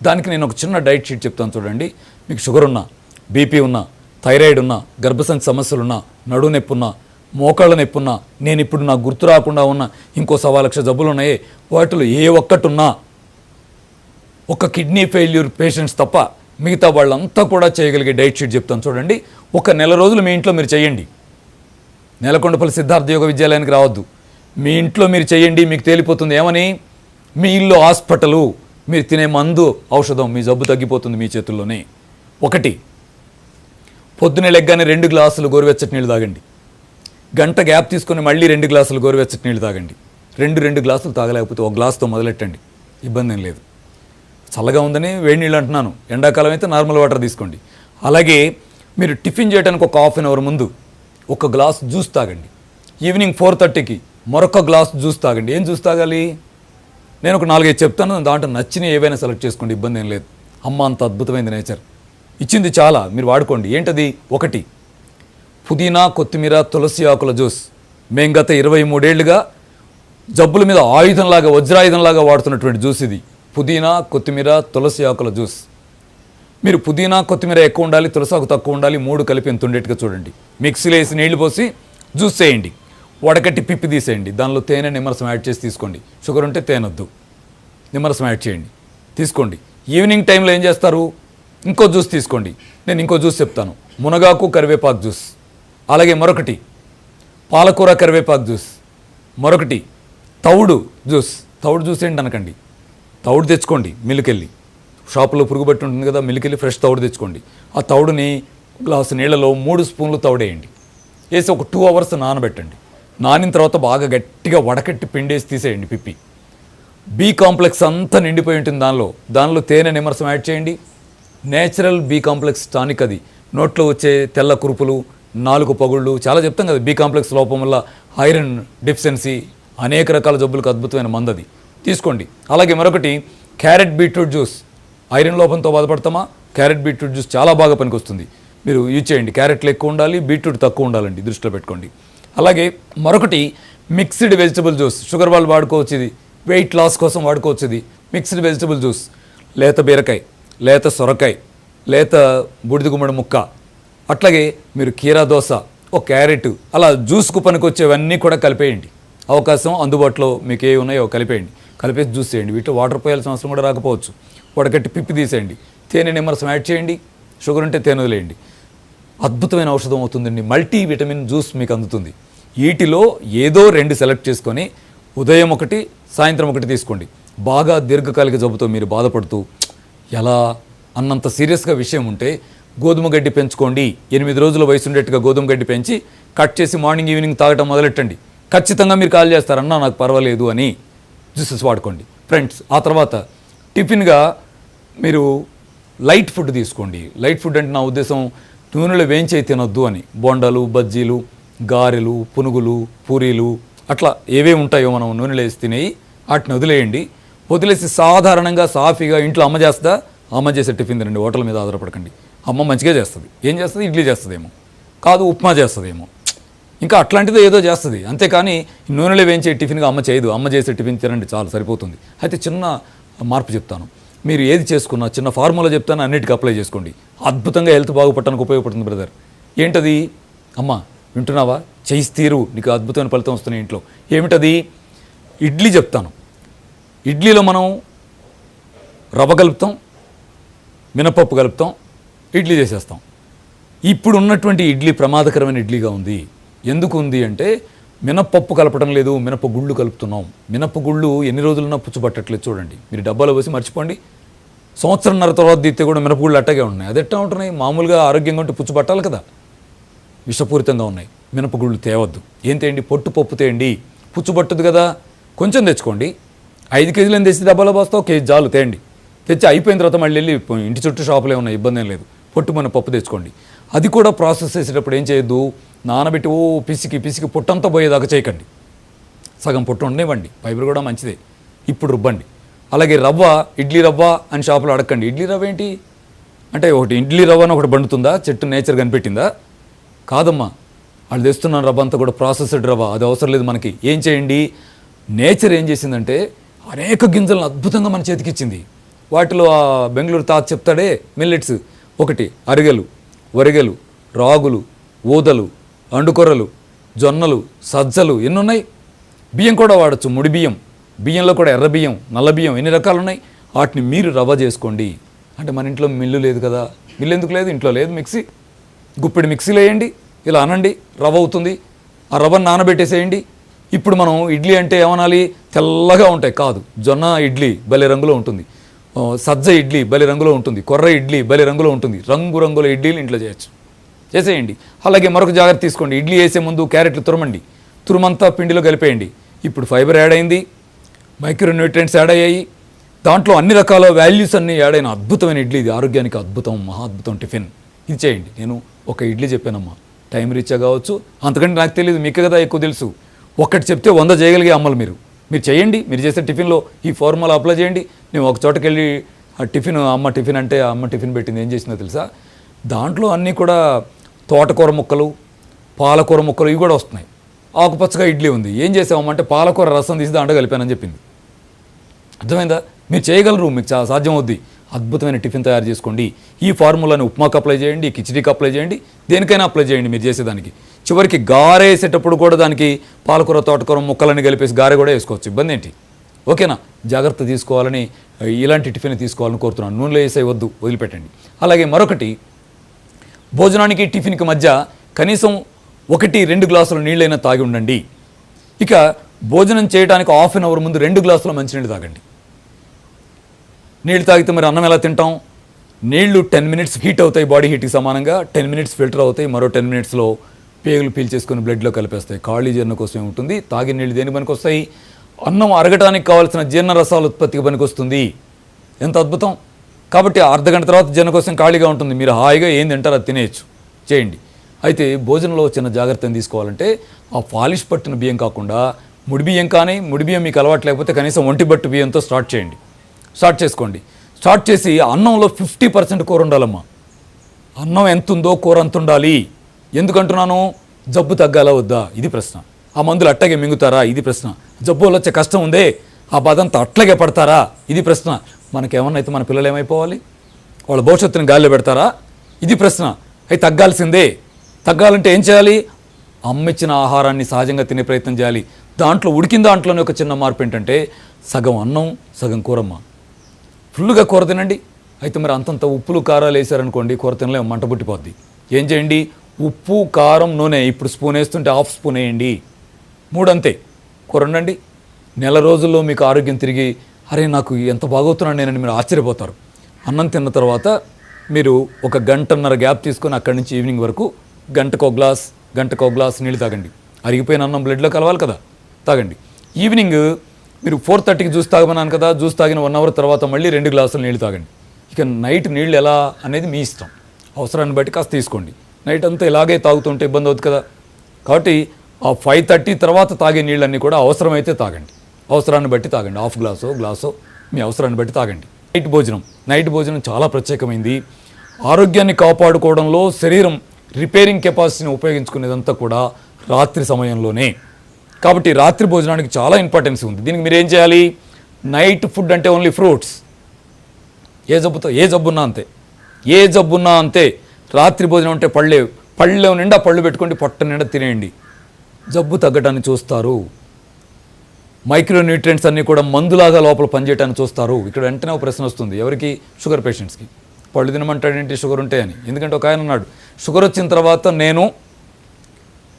దానికి నేను ఒక చిన్న డైట్ షీట్ చెప్తాను చూడండి. మీకు షుగర్ ఉన్నా, బీపీ ఉన్నా, థైరాయిడ్ ఉన్నా, గర్భసంచి సమస్యలున్నా, నడువు నొప్పి ఉన్నా, మోకాళ్ళ నొప్పి ఉన్నా, నేను ఇప్పుడు నాకు గుర్తు రాకుండా ఉన్న ఇంకో 1,00,000 జబ్బులు ఉన్నాయే, వాటిలో ఏ ఒక్కటున్నా ఒక కిడ్నీ ఫెయిల్యూర్ పేషెంట్స్ తప్ప మిగతా వాళ్ళంతా కూడా చేయగలిగే డైట్ షీట్ చెప్తాను చూడండి. ఒక నెల రోజులు మీ ఇంట్లో మీరు చేయండి. నేలకొండపల్లి సిద్ధార్థ యోగ విద్యాలయానికి రావద్దు, మీ ఇంట్లో మీరు చేయండి. మీకు తేలిపోతుంది ఏమని, మీ ఇల్లు హాస్పిటలు, మీరు తినే మందు ఔషధం, మీ జబ్బు తగ్గిపోతుంది మీ చేతుల్లోనే. 1, పొద్దునే లెగ్గానే 2 గ్లాసులు గోరువెచ్చటి నీళ్ళు తాగండి. గంట గ్యాప్ తీసుకొని మళ్ళీ 2 గ్లాసులు గోరువెచ్చటి నీళ్ళు తాగండి. 2 గ్లాసులు తాగలేకపోతే 1 గ్లాసుతో మొదలెట్టండి, ఇబ్బంది ఏం లేదు. చల్లగా ఉందని వేడి నీళ్ళు అంటున్నాను, ఎండాకాలం అయితే నార్మల్ వాటర్ తీసుకోండి. అలాగే మీరు టిఫిన్ చేయడానికి ఒక హాఫ్ అన్ అవర్ ముందు 1 గ్లాస్ జ్యూస్ తాగండి. ఈవినింగ్ 4:30కి మరొక గ్లాస్ జ్యూస్ తాగండి. ఏం జ్యూస్ తాగాలి, నేను ఒక 4-5 చెప్తాను, దాంట్లో నచ్చిన ఏవైనా సెలెక్ట్ చేసుకోండి, ఇబ్బంది ఏం లేదు. అమ్మ అంత అద్భుతమైంది నేచర్ ఇచ్చింది, చాలా మీరు వాడుకోండి. ఏంటది, 1 పుదీనా, కొత్తిమీర, తులసి ఆకుల జ్యూస్. మేము గత 23 ఏళ్లుగా జబ్బుల మీద ఆయుధంలాగా, వజ్రాయుధంలాగా వాడుతున్నటువంటి జ్యూస్ ఇది. పుదీనా, కొత్తిమీర, తులసి ఆకుల జ్యూస్. మీరు పుదీనా, కొత్తిమీర ఎక్కువ ఉండాలి, తులసి ఆకు తక్కువ ఉండాలి, 3 కలిపి ఎంత ఉండేట్టుగా చూడండి. మిక్సీలో వేసి నీళ్లు పోసి జ్యూస్ చేయండి, వడకట్టి పిప్పి తీసేయండి, దానిలో తేనె, నిమ్మరసం యాడ్ చేసి తీసుకోండి. షుగర్ ఉంటే తేనె వద్దు, నిమ్మరసం యాడ్ చేయండి, తీసుకోండి. ఈవినింగ్ టైంలో ఏం చేస్తారు, ఇంకో జ్యూస్ తీసుకోండి. నేను ఇంకో జ్యూస్ చెప్తాను, మునగాకు కరివేపాకు జ్యూస్. అలాగే మరొకటి పాలకూర కరివేపాకు జ్యూస్. మరొకటి తౌడు జ్యూస్. తౌడు జ్యూస్ ఏంటి అనకండి, తౌడు తెచ్చుకోండి, మిల్లుకెళ్ళి షాపులో పురుగుబట్టి ఉంటుంది కదా, మిల్లుకెళ్ళి ఫ్రెష్ తౌడు తెచ్చుకోండి. ఆ తౌడుని గ్లాసు నీళ్ళలో 3 స్పూన్లు తౌడేయండి, వేసి ఒక 2 అవర్స్ నానబెట్టండి. నానిన తర్వాత బాగా గట్టిగా వడకట్టి పిండేసి తీసేయండి పిప్పి. బి కాంప్లెక్స్ అంతా నిండిపోయి ఉంటుంది దానిలో తేనె, నిమ్మరసం యాడ్ చేయండి. నేచురల్ బి కాంప్లెక్స్ టానిక్ అది. నోట్లో వచ్చే తెల్ల కురుపులు, 4 పగుళ్ళు చాలా చెప్తాం కదా, బి కాంప్లెక్స్ లోపం వల్ల ఐరన్ డెఫిషియన్సీ, అనేక రకాల జబ్బులకు అద్భుతమైన మందు అది, తీసుకోండి. అలాగే మరొకటి క్యారెట్ బీట్రూట్ జ్యూస్. ఐరన్ లోపంతో బాధపడతామా, క్యారెట్ బీట్రూట్ జ్యూస్ చాలా బాగా పనికొస్తుంది, మీరు యూజ్ చేయండి. క్యారెట్లు ఎక్కువ ఉండాలి, బీట్రూట్ తక్కువ ఉండాలండి, దృష్టిలో పెట్టుకోండి. అలాగే మరొకటి మిక్స్డ్ వెజిటబుల్ జ్యూస్. షుగర్ వాళ్ళు వాడుకోవచ్చు, ఇది వెయిట్ లాస్ కోసం వాడుకోవచ్చు. ఇది మిక్స్డ్ వెజిటబుల్ జ్యూస్. లేత బీరకాయ, లేత సొరకాయ, లేత బూడిద గుమ్మడి ముక్క, అట్లాగే మీరు కీరా దోస, ఒక క్యారెట్, అలా జ్యూస్కు పనికొచ్చేవన్నీ కూడా కలిపేయండి. అవకాశం అందుబాటులో మీకు ఏ ఉన్నాయో కలిపేయండి, కలిపేసి జ్యూస్ చేయండి. వీటిలో వాటర్ పోయాల్సిన అవసరం కూడా రాకపోవచ్చు. వడకట్టి పిప్పి తీసేయండి, తేనె, నిమ్మరసం యాడ్ చేయండి, షుగర్ ఉంటే తేనె వదిలేయండి. అద్భుతమైన ఔషధం అవుతుందండి, మల్టీ విటమిన్ జ్యూస్ మీకు అందుతుంది. వీటిలో ఏదో 2 సెలెక్ట్ చేసుకొని ఉదయం 1, సాయంత్రం 1 తీసుకోండి. బాగా దీర్ఘకాలిక జబ్బుతో మీరు బాధపడుతూ ఎలా అన్నంత సీరియస్గా విషయం ఉంటే గోధుమ గడ్డి పెంచుకోండి. 8 రోజుల వయసు ఉండేట్టుగా గోధుమ గడ్డి పెంచి కట్ చేసి మార్నింగ్ ఈవినింగ్ తాగటం మొదలెట్టండి. ఖచ్చితంగా మీరు కాల్ చేస్తారన్నా నాకు పర్వాలేదు అని జ్యూసెస్ వాడుకోండి ఫ్రెండ్స్. ఆ తర్వాత టిఫిన్గా మీరు లైట్ ఫుడ్ తీసుకోండి. లైట్ ఫుడ్ అంటే నా ఉద్దేశం నూనెలో వేయించే తినొద్దు అని. బోండాలు, బజ్జీలు, గారెలు, పునుగులు, పూరీలు, అట్లా ఏవే ఉంటాయో మనం నూనెలో వేసి తినేవి వాటిని వదిలేసి సాధారణంగా సాఫీగా ఇంట్లో అమ్మ చేస్తుందా, అమ్మ చేసే టిఫిన్ తినండి. హోటల్ మీద ఆధారపడకండి. అమ్మ మంచిగా చేస్తుంది. ఏం చేస్తుంది, ఇడ్లీ చేస్తుందేమో, కాదు ఉప్మా చేస్తుందేమో, ఇంకా అట్లాంటిదో ఏదో చేస్తుంది. అంతేకాని నూనెలో వేయించే టిఫిన్గా అమ్మ చేయదు. అమ్మ చేసే టిఫిన్ తినండి, చాలా సరిపోతుంది. అయితే చిన్న మార్పు చెప్తాను, మీరు ఏది చేసుకున్నా చిన్న ఫార్ములా చెప్తాను, అన్నిటికీ అప్లై చేసుకోండి. అద్భుతంగా హెల్త్ బాగుపడటానికి ఉపయోగపడుతుంది బ్రదర్. ఏంటది, అమ్మ వింటున్నావా, చేసి తీరు, నీకు అద్భుతమైన ఫలితం వస్తున్నాయి ఇంట్లో. ఏమిటది, ఇడ్లీ చెప్తాను. ఇడ్లీలో మనం రవ్వ కలుపుతాం, మినపప్పు కలుపుతాం, ఇడ్లీ చేసేస్తాం. ఇప్పుడు ఉన్నటువంటి ఇడ్లీ ప్రమాదకరమైన ఇడ్లీగా ఉంది. ఎందుకు ఉంది అంటే మినపప్పు కలపడం లేదు, మినపగుళ్ళు కలుపుతున్నాం. మినపగుళ్ళు ఎన్ని రోజులున్నా పుచ్చుపట్టట్లేదు చూడండి. మీరు డబ్బాలో వేసి మర్చిపోండి, సంవత్సరంన్నర తర్వాత తీస్తే కూడా మినపగుళ్ళు అట్టగే ఉన్నాయి. అది ఎట్టా ఉంటున్నాయి, మామూలుగా ఆరోగ్యంగా ఉంటే పుచ్చుపట్టాలి కదా, విషపూరితంగా ఉన్నాయి. మినపగుళ్ళు తేవద్దు. ఏం తేయండి, పొట్టు పప్పు తేయండి, పుచ్చుపట్టుదు కదా, కొంచెం తెచ్చుకోండి. 5 కేజీలను తెచ్చి డబ్బాలో పోస్తా, 1 కేజీ చాలు తేయండి. తెచ్చి అయిపోయిన తర్వాత మళ్ళీ వెళ్ళి ఇంటి చుట్టూ షాపులో ఉన్నాయి, ఇబ్బంది ఏం లేదు. పొట్టు మన పప్పు తెచ్చుకోండి. అది కూడా ప్రాసెస్ చేసేటప్పుడు ఏం చేయొద్దు, నానబెట్టి పిసికి పొట్టంతా పోయేదాకా చేయకండి. సగం పొట్టు ఉండనివ్వండి, ఫైబర్ కూడా మంచిదే. ఇప్పుడు రుబ్బండి. అలాగే రవ్వ, ఇడ్లీ రవ్వ అని షాపులో అడగండి. ఇడ్లీ రవ్వ ఏంటి అంటే, ఒకటి ఇడ్లీ రవ్వ అని ఒకటి బండుతుందా, చెట్టు నేచర్ కనిపెట్టిందా? కాదమ్మా, వాళ్ళు తెస్తున్న రవ్వ అంతా కూడా ప్రాసెస్డ్ రవ్వ, అది అవసరం లేదు మనకి. ఏం చేయండి, నేచర్ ఏం చేసిందంటే అనేక గింజలను అద్భుతంగా మన చేతికి ఇచ్చింది. వాటిలో ఆ బెంగళూరు తాత చెప్తాడే మిల్లెట్స్, ఒకటి అరిగెలు, వరిగెలు, రాగులు, ఊదలు, అండుకొర్రలు, జొన్నలు, సజ్జలు, ఎన్ని ఉన్నాయి. బియ్యం కూడా వాడచ్చు, ముడి బియ్యం, బియ్యంలో కూడా ఎర్ర బియ్యం, నల్ల బియ్యం, ఎన్ని రకాలు ఉన్నాయి. వాటిని మీరు రవ్వ చేసుకోండి. అంటే మన ఇంట్లో మిల్లు లేదు కదా, మిల్లు ఎందుకు లేదు, ఇంట్లో లేదు మిక్సీ, గుప్పిడి మిక్సీలో వేయండి, ఇలా అనండి, రవ్వ అవుతుంది. ఆ రవ్వను నానబెట్టేసేయండి. ఇప్పుడు మనం ఇడ్లీ అంటే ఏమనాలి, తెల్లగా ఉంటాయి కాదు, జొన్న ఇడ్లీ భలే రంగులో ఉంటుంది, సజ్జ ఇడ్లీ భలే రంగులో ఉంటుంది, కొర్ర ఇడ్లీ భలే రంగులో ఉంటుంది. రంగురంగుల ఇడ్లీలు ఇంట్లో చేయొచ్చు, చేసేయండి. అలాగే మరొక జాగ్రత్త తీసుకోండి, ఇడ్లీ వేసే ముందు క్యారెట్లు తురమండి, తురుమంతా పిండిలో కలిపేయండి. ఇప్పుడు ఫైబర్ యాడ్ అయింది, మైక్రో న్యూట్రియంట్స్ యాడ్ అయ్యాయి, దాంట్లో అన్ని రకాల వాల్యూస్ అన్నీ యాడ్ అయిన అద్భుతమైన ఇడ్లీ. ఇది ఆరోగ్యానికి అద్భుతం, మహా అద్భుతం టిఫిన్. ఇది చేయండి. నేను ఒక ఇడ్లీ చెప్పానమ్మా, టైం రీచా కావచ్చు, అంతకంటే నాకు తెలియదు, మీకు కదా ఎక్కువ తెలుసు. ఒక్కటి చెప్తే 100 చేయగలిగే అమ్మలు మీరు చేయండి. మీరు చేసే టిఫిన్లో ఈ ఫార్ములా అప్లై చేయండి. నేను ఒక చోటకి వెళ్ళి ఆ టిఫిన్, అమ్మ టిఫిన్ అంటే ఆ అమ్మ టిఫిన్ పెట్టింది, ఏం చేసిందో తెలుసా, దాంట్లో అన్నీ కూడా తోటకూర ముక్కలు, పాలకూర ముక్కలు ఇవి కూడా వస్తున్నాయి. ఆకుపచ్చగా ఇడ్లీ ఉంది. ఏం చేసామంటే పాలకూర రసం తీసి దాంట్లో కలిపానని చెప్పింది. అర్థమైందా? మీరు చేయగలరు, మీకు చాలా సాధ్యం అవుద్ది. అద్భుతమైన టిఫిన్ తయారు చేసుకోండి. ఈ ఫార్ములాని ఉప్మాకు అప్లై చేయండి, కిచిడీకి అప్లై చేయండి, దేనికైనా అప్లై చేయండి మీరు చేసేదానికి. చివరికి గారె వేసేటప్పుడు కూడా దానికి పాలకూర, తోటకూర ముక్కలని కలిపేసి గారె కూడా వేసుకోవచ్చు, ఇబ్బంది ఏంటి? ఓకేనా? జాగ్రత్త తీసుకోవాలని, ఇలాంటి టిఫిన్ తీసుకోవాలని కోరుతున్నాను. నూనెలో వేసే వద్దు, వదిలిపెట్టండి. అలాగే మరొకటి, భోజనానికి టిఫిన్కి మధ్య కనీసం 1-2 గ్లాసుల నీళ్ళైనా తాగి ఉండండి. ఇక భోజనం చేయడానికి హాఫ్ అన్ అవర్ ముందు 2 గ్లాసుల మంచినీళ్ళు తాగండి. నీళ్ళు తాగితే మరి అన్నం ఎలా తింటాం? నీళ్లు 10 మినిట్స్ హీట్ అవుతాయి, బాడీ హీట్కి సమానంగా 10 మినిట్స్ ఫిల్టర్ అవుతాయి, మరో 10 మినిట్స్లో పేగులు పీల్చేసుకొని బ్లడ్లో కలిపేస్తాయి. ఖాళీ జీర్ణ కోసమే ఉంటుంది. తాగిన నీళ్ళు దేనికి పనికి వస్తాయి? అన్నం అరగటానికి కావాల్సిన జీర్ణ రసాల ఉత్పత్తికి పనికి వస్తుంది. ఎంత అద్భుతం! కాబట్టి అర్ధగంట తర్వాత జీర్ణ కోసం ఖాళీగా ఉంటుంది, మీరు హాయిగా ఏం తింటారో అది తినేయచ్చు, చేయండి. అయితే భోజనంలో చిన్న జాగ్రత్తను తీసుకోవాలంటే, ఆ పాలిష్ పట్టిన బియ్యం కాకుండా ముడి బియ్యం, కానీ ముడి బియ్యం మీకు అలవాటు లేకపోతే కనీసం ఒంటి బట్టు బియ్యంతో స్టార్ట్ చేయండి. స్టార్ట్ చేసుకోండి. స్టార్ట్ చేసి అన్నంలో 50% కూర ఉండాలమ్మా. అన్నం ఎంత ఉందో కూర అంత ఉండాలి. ఎందుకంటున్నాను? జబ్బు తగ్గాలా వద్దా, ఇది ప్రశ్న. ఆ మందులు అట్టగే మింగుతారా, ఇది ప్రశ్న. జబ్బు వల్ల వచ్చే కష్టం ఉందే, ఆ బాధంతా అట్లాగే పడతారా, ఇది ప్రశ్న. మనకేమన్నా అయితే మన పిల్లలు ఏమైపోవాలి? వాళ్ళ భవిష్యత్తుని గాలిలో పెడతారా, ఇది ప్రశ్న. అవి తగ్గాల్సిందే. తగ్గాలంటే ఏం చేయాలి? అమ్మిచ్చిన ఆహారాన్ని సహజంగా తినే ప్రయత్నం చేయాలి. దాంట్లో ఉడికిన దాంట్లోనే ఒక చిన్న మార్పు ఏంటంటే, సగం అన్నం సగం కూరమ్మ. ఫుల్గా కూర తినండి. అయితే మరి అంతంత ఉప్పులు కారాలు వేసారనుకోండి, కూర తినలేము, మంట పుట్టిపోద్ది. ఏం చేయండి? ఉప్పు, కారం, నూనె ఇప్పుడు స్పూన్ వేస్తుంటే హాఫ్ స్పూన్ వేయండి, 3 అంతే. కూర ఉండండి. నెల రోజుల్లో మీకు ఆరోగ్యం తిరిగి, అరే నాకు ఎంత బాగవుతున్నాను నేనని మీరు ఆశ్చర్యపోతారు. అన్నం తిన్న తర్వాత మీరు ఒక గంటన్నర గ్యాప్ తీసుకొని అక్కడి నుంచి ఈవినింగ్ వరకు గంటకో గ్లాస్ నీళ్ళు తాగండి. అరిగిపోయిన అన్నం బ్లడ్లో కలవాలి కదా, తాగండి. ఈవినింగ్ మీరు 4:30కి జ్యూస్ తాగమన్నాను కదా, జ్యూస్ తాగిన 1 అవర్ తర్వాత మళ్ళీ 2 గ్లాసులు నీళ్ళు తాగండి. ఇక నైట్ నీళ్ళు ఎలా అనేది మీ ఇష్టం, అవసరాన్ని బట్టి కాస్త తీసుకోండి. నైట్ అంతా ఇలాగే తాగుతుంటే ఇబ్బంది అవుతుంది కదా. కాబట్టి ఆ 5:30 తర్వాత తాగే నీళ్ళన్నీ కూడా అవసరమైతే తాగండి, అవసరాన్ని బట్టి తాగండి. హాఫ్ గ్లాసో మీ అవసరాన్ని బట్టి తాగండి. నైట్ భోజనం చాలా ప్రత్యేకమైంది. ఆరోగ్యాన్ని కాపాడుకోవడంలో శరీరం రిపేరింగ్ కెపాసిటీని ఉపయోగించుకునేదంతా కూడా రాత్రి సమయంలోనే. కాబట్టి రాత్రి భోజనానికి చాలా ఇంపార్టెన్స్ ఉంది. దీనికి మీరు ఏం చేయాలి? నైట్ ఫుడ్ అంటే ఓన్లీ ఫ్రూట్స్. ఏ జబ్బున్నా అంతే. రాత్రి భోజనం అంటే పళ్ళె నిండా పళ్ళు పెట్టుకోండి, పొట్ట నిండా తినేయండి, జబ్బు తగ్గటాన్ని చూస్తారు. మైక్రో న్యూట్రియంట్స్ అన్నీ కూడా మందులాగా లోపల పనిచేయటాన్ని చూస్తారు. ఇక్కడ వెంటనే ఒక ప్రశ్న వస్తుంది, ఎవరికి? షుగర్ పేషెంట్స్కి. పళ్ళు తినమంటాడేంటి షుగర్ ఉంటాయని? ఎందుకంటే ఒక ఆయన అన్నాడు, షుగర్ వచ్చిన తర్వాత నేను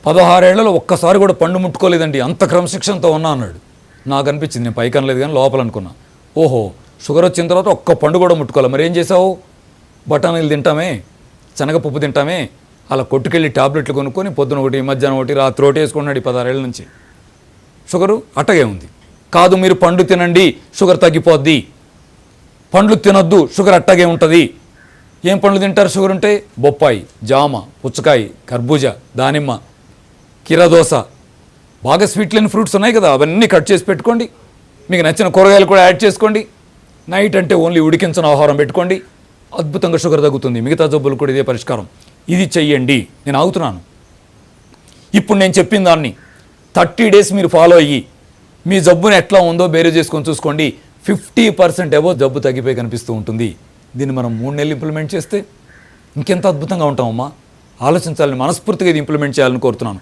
16 ఏళ్లలో ఒక్కసారి కూడా పండు ముట్టుకోలేదండి, అంత క్రమశిక్షణతో ఉన్నా అన్నాడు. నాకు అనిపించింది, నేను పైకి అనలేదు కానీ లోపల అనుకున్నా, ఓహో షుగర్ వచ్చిన తర్వాత ఒక్క పండు కూడా ముట్టుకోవాలి. మరి ఏం చేసావు? బఠానీలు తింటామే, శనగపప్పు తింటామే, అలా కొట్టుకెళ్ళి టాబ్లెట్లు కొనుక్కొని పొద్దున ఒకటి, మధ్యాహ్నం ఒకటి, రాత్రి ఒకటి వేసుకున్నాడు. 16 ఏళ్ళ నుంచి షుగరు అట్టగే ఉంది. కాదు, మీరు పండు తినండి షుగర్ తగ్గిపోద్ది, పండ్లు తినొద్దు షుగర్ అట్టగే ఉంటుంది. ఏం పండ్లు తింటారు షుగర్ ఉంటే? బొప్పాయి, జామ, పుచ్చకాయ, కర్బూజా, దానిమ్మ, కీరదోస, బాగా స్వీట్ లేని ఫ్రూట్స్ ఉన్నాయి కదా, అవన్నీ కట్ చేసి పెట్టుకోండి. మీకు నచ్చిన కూరగాయలు కూడా యాడ్ చేసుకోండి. నైట్ అంటే ఓన్లీ ఉడికించిన ఆహారం పెట్టుకోండి, అద్భుతంగా షుగర్ తగ్గుతుంది. మిగతా జబ్బులు కూడా ఇదే పరిష్కారం. ఇది చెయ్యండి. నేను ఆగుతున్నాను. ఇప్పుడు నేను చెప్పిన దాన్ని 30 డేస్ మీరు ఫాలో అయ్యి మీ జబ్బుని ఎట్లా ఉందో బేరే చేసుకొని చూసుకోండి. 50% అబోవ్ జబ్బు తగ్గిపోయి కనిపిస్తూ ఉంటుంది. దీన్ని మనం 3 నెలలు ఇంప్లిమెంట్ చేస్తే ఇంకెంత అద్భుతంగా ఉంటామమ్మా. ఆలోచించాలని మనస్ఫూర్తిగా ఇది ఇంప్లిమెంట్ చేయాలని కోరుతున్నాను.